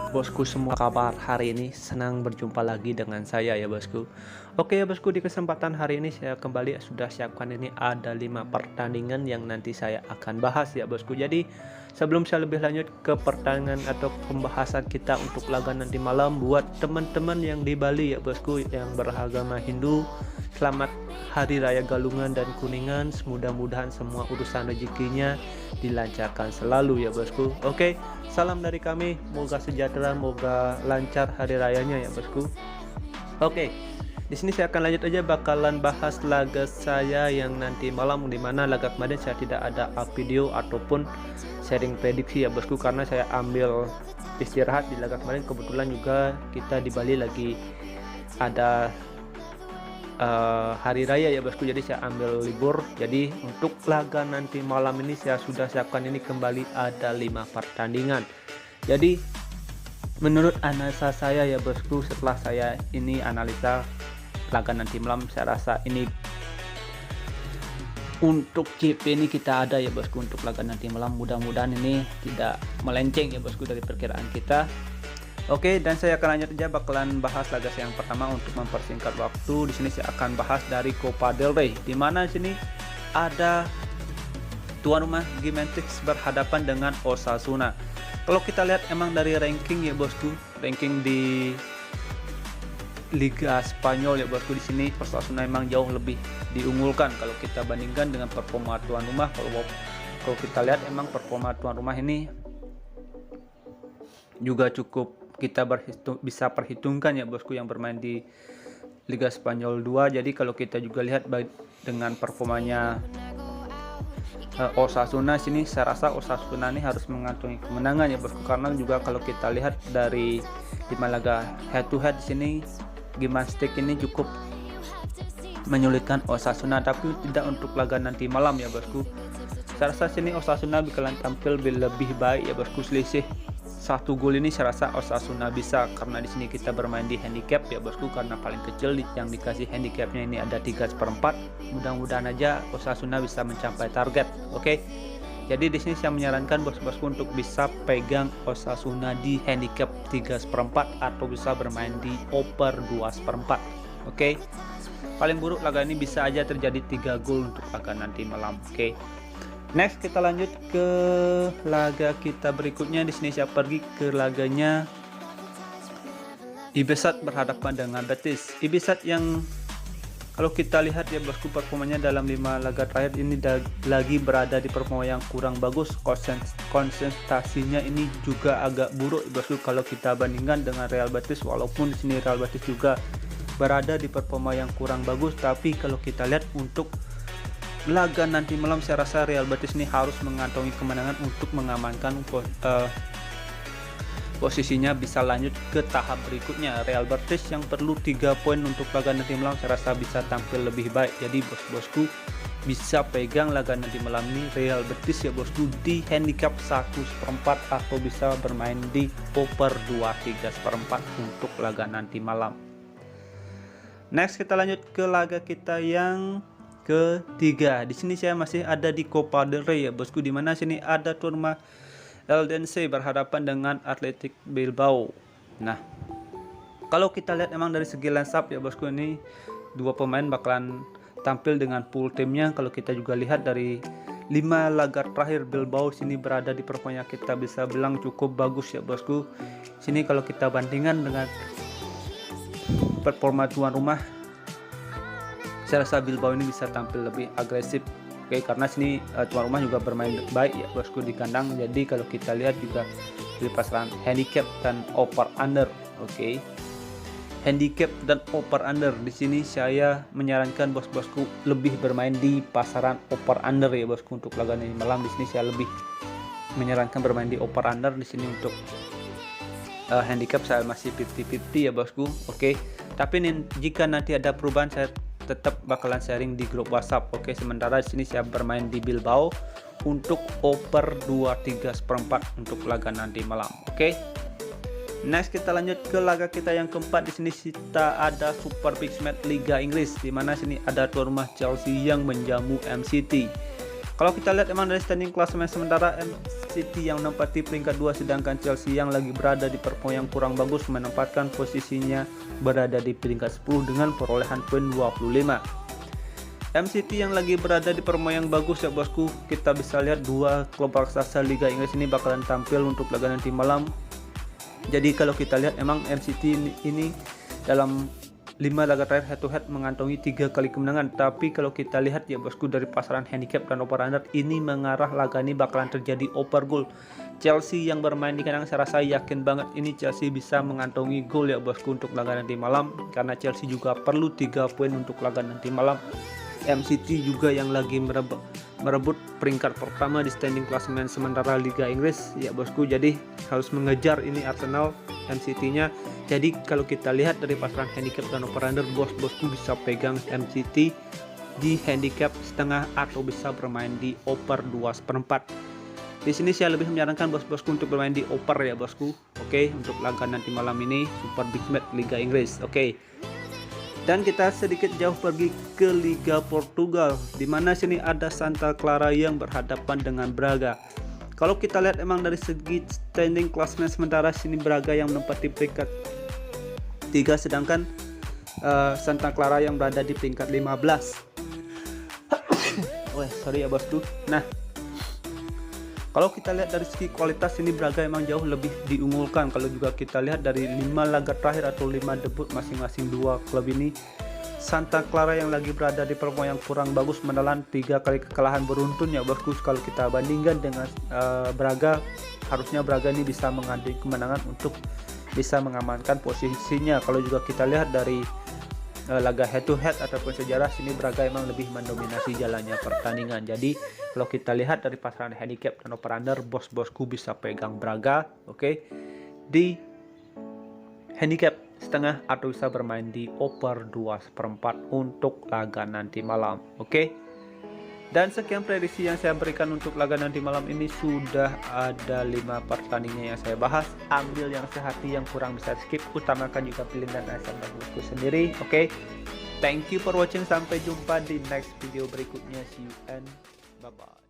Bosku semua kabar hari ini, senang berjumpa lagi dengan saya ya bosku. Oke ya bosku, di kesempatan hari ini saya kembali sudah siapkan ini ada 5 pertandingan yang nanti saya akan bahas ya bosku. Jadi sebelum saya lebih lanjut ke pertandingan atau pembahasan kita untuk laga nanti malam, buat teman-teman yang di Bali ya bosku yang beragama Hindu, selamat Hari Raya Galungan dan Kuningan. Mudah-mudahan semua urusan rezekinya dilancarkan selalu ya bosku. Oke, salam dari kami, moga sejahtera, moga lancar hari rayanya ya bosku. Oke, di sini saya akan lanjut aja, bakalan bahas laga saya yang nanti malam, dimana laga kemarin saya tidak ada up video ataupun sharing prediksi ya bosku, karena saya ambil istirahat di laga kemarin. Kebetulan juga kita di Bali lagi ada hari raya ya bosku, jadi saya ambil libur. Jadi untuk laga nanti malam ini saya sudah siapkan ini kembali ada 5 pertandingan. Jadi menurut analisa saya ya bosku, setelah saya ini analisa laga nanti malam, saya rasa ini untuk CP ini kita ada ya bosku untuk laga nanti malam. Mudah-mudahan ini tidak melenceng ya bosku dari perkiraan kita. Oke, dan saya akan lanjut aja, bakalan bahas laga yang pertama untuk mempersingkat waktu. Di sini saya akan bahas dari Copa del Rey, di mana sini ada tuan rumah Gimentrix berhadapan dengan Osasuna. Kalau kita lihat emang dari ranking ya bosku, ranking di Liga Spanyol ya bosku, di sini Osasuna emang jauh lebih diunggulkan kalau kita bandingkan dengan performa tuan rumah. Kalau kita lihat emang performa tuan rumah ini juga cukup kita bisa perhitungkan ya bosku yang bermain di Liga Spanyol 2. Jadi kalau kita juga lihat dengan performanya Osasuna sini, saya rasa Osasuna ini harus mengantongi kemenangan ya bosku, karena juga kalau kita lihat dari 5 laga head to head di sini, Gimentrix ini cukup menyulitkan Osasuna, tapi tidak untuk laga nanti malam ya bosku. Saya rasa sini Osasuna bakalan tampil lebih baik ya bosku. Selisih 1 gol ini saya rasa Osasuna bisa, karena di sini kita bermain di handicap ya bosku, karena paling kecil yang dikasih handicapnya ini ada 3/4. Mudah-mudahan aja Osasuna bisa mencapai target. Oke, jadi di sini saya menyarankan bos-bosku untuk bisa pegang Osasuna di handicap 3/4 atau bisa bermain di over 2/4. Oke, paling buruk laga ini bisa aja terjadi 3 gol untuk laga nanti malam. Oke, next kita lanjut ke laga kita berikutnya. Di sini saya pergi ke laganya Ibisat berhadapan dengan Betis. Ibisat yang kalau kita lihat ya bosku, performanya dalam 5 laga terakhir ini lagi berada di performa yang kurang bagus. Konsentrasinya ini juga agak buruk bosku kalau kita bandingkan dengan Real Betis. Walaupun di sini Real Betis juga berada di performa yang kurang bagus, tapi kalau kita lihat untuk laga nanti malam, saya rasa Real Betis ini harus mengantongi kemenangan untuk mengamankan posisinya bisa lanjut ke tahap berikutnya. Real Betis yang perlu 3 poin untuk laga nanti malam, saya rasa bisa tampil lebih baik. Jadi bos-bosku bisa pegang laga nanti malam ini Real Betis ya bosku di handicap 1/4 atau bisa bermain di over 2/3/4 untuk laga nanti malam. Next kita lanjut ke laga kita yang ketiga. Di sini saya masih ada di Copa del Rey ya bosku, di mana sini ada tuan rumah Eldense berhadapan dengan Athletic Bilbao. Nah, kalau kita lihat emang dari segi line up ya bosku, ini 2 pemain bakalan tampil dengan full timnya. Kalau kita juga lihat dari 5 laga terakhir Bilbao sini berada di performa kita bisa bilang cukup bagus ya bosku. Sini kalau kita bandingkan dengan performa tuan rumah, saya rasa Bilbao ini bisa tampil lebih agresif. Oke, karena sini tuan rumah juga bermain baik ya bosku di kandang. Jadi kalau kita lihat juga di pasaran handicap dan over under. Oke, handicap dan over under di sini saya menyarankan bos-bosku lebih bermain di pasaran over under ya bosku untuk laga ini malam. Di sini saya lebih menyarankan bermain di over under. Di sini untuk handicap saya masih 50-50 ya bosku. Oke, tapi jika nanti ada perubahan saya tetap bakalan sharing di grup WhatsApp. Oke, sementara di sini saya bermain di Bilbao untuk over 2/3/4 untuk laga nanti malam. Oke, next kita lanjut ke laga kita yang keempat. Di sini kita ada Super Big Match Liga Inggris, di mana sini ada tuan rumah Chelsea yang menjamu MCT. Kalau kita lihat emang dari standing klasemen sementara City yang menempati peringkat 2, sedangkan Chelsea yang lagi berada di performa yang kurang bagus menempatkan posisinya berada di peringkat 10 dengan perolehan poin 25. MCT yang lagi berada di performa yang bagus ya bosku, kita bisa lihat dua klub raksasa Liga Inggris ini bakalan tampil untuk laga nanti malam. Jadi kalau kita lihat emang MCT ini dalam 5 laga terakhir head to head mengantongi 3 kali kemenangan, tapi kalau kita lihat ya bosku dari pasaran handicap dan over under ini mengarah laga ini bakalan terjadi over goal. Chelsea yang bermain di kandang, saya rasa yakin banget ini Chelsea bisa mengantongi gol ya bosku untuk laga nanti malam, karena Chelsea juga perlu 3 poin untuk laga nanti malam. MCT juga yang lagi merebut peringkat pertama di standing klasemen sementara Liga Inggris ya bosku, jadi harus mengejar ini Arsenal MCT-nya. Jadi kalau kita lihat dari pasaran handicap dan over under, bosku bisa pegang MCT di handicap setengah atau bisa bermain di over 2/4. Di sini saya lebih menyarankan bosku untuk bermain di over ya bosku. Oke, untuk laga nanti malam ini super big match Liga Inggris. Oke. Dan kita sedikit jauh pergi ke Liga Portugal, di mana sini ada Santa Clara yang berhadapan dengan Braga. Kalau kita lihat emang dari segi standing klasemen sementara sini Braga yang menempati peringkat 3, sedangkan Santa Clara yang berada di peringkat 15. Sorry ya bosku. Nah, kalau kita lihat dari segi kualitas ini Braga emang jauh lebih diunggulkan. Kalau juga kita lihat dari 5 laga terakhir atau 5 debut masing-masing dua klub ini, Santa Clara yang lagi berada di performa yang kurang bagus menelan 3 kali kekalahan beruntun ya bosku. Kalau kita bandingkan dengan Braga, harusnya Braga ini bisa mengambil kemenangan untuk bisa mengamankan posisinya. Kalau juga kita lihat dari laga head to head ataupun sejarah, sini Braga emang lebih mendominasi jalannya pertandingan. Jadi kalau kita lihat dari pasaran handicap dan over under, bosku bisa pegang Braga, oke, di handicap setengah atau bisa bermain di over 2/4 untuk laga nanti malam, oke. Dan sekian prediksi yang saya berikan untuk laga nanti malam ini. Sudah ada 5 pertandingan yang saya bahas. Ambil yang sehati, yang kurang bisa skip. Utamakan juga pilihan dan asal bosku sendiri. Oke. Thank you for watching. Sampai jumpa di next video berikutnya. See you and bye bye.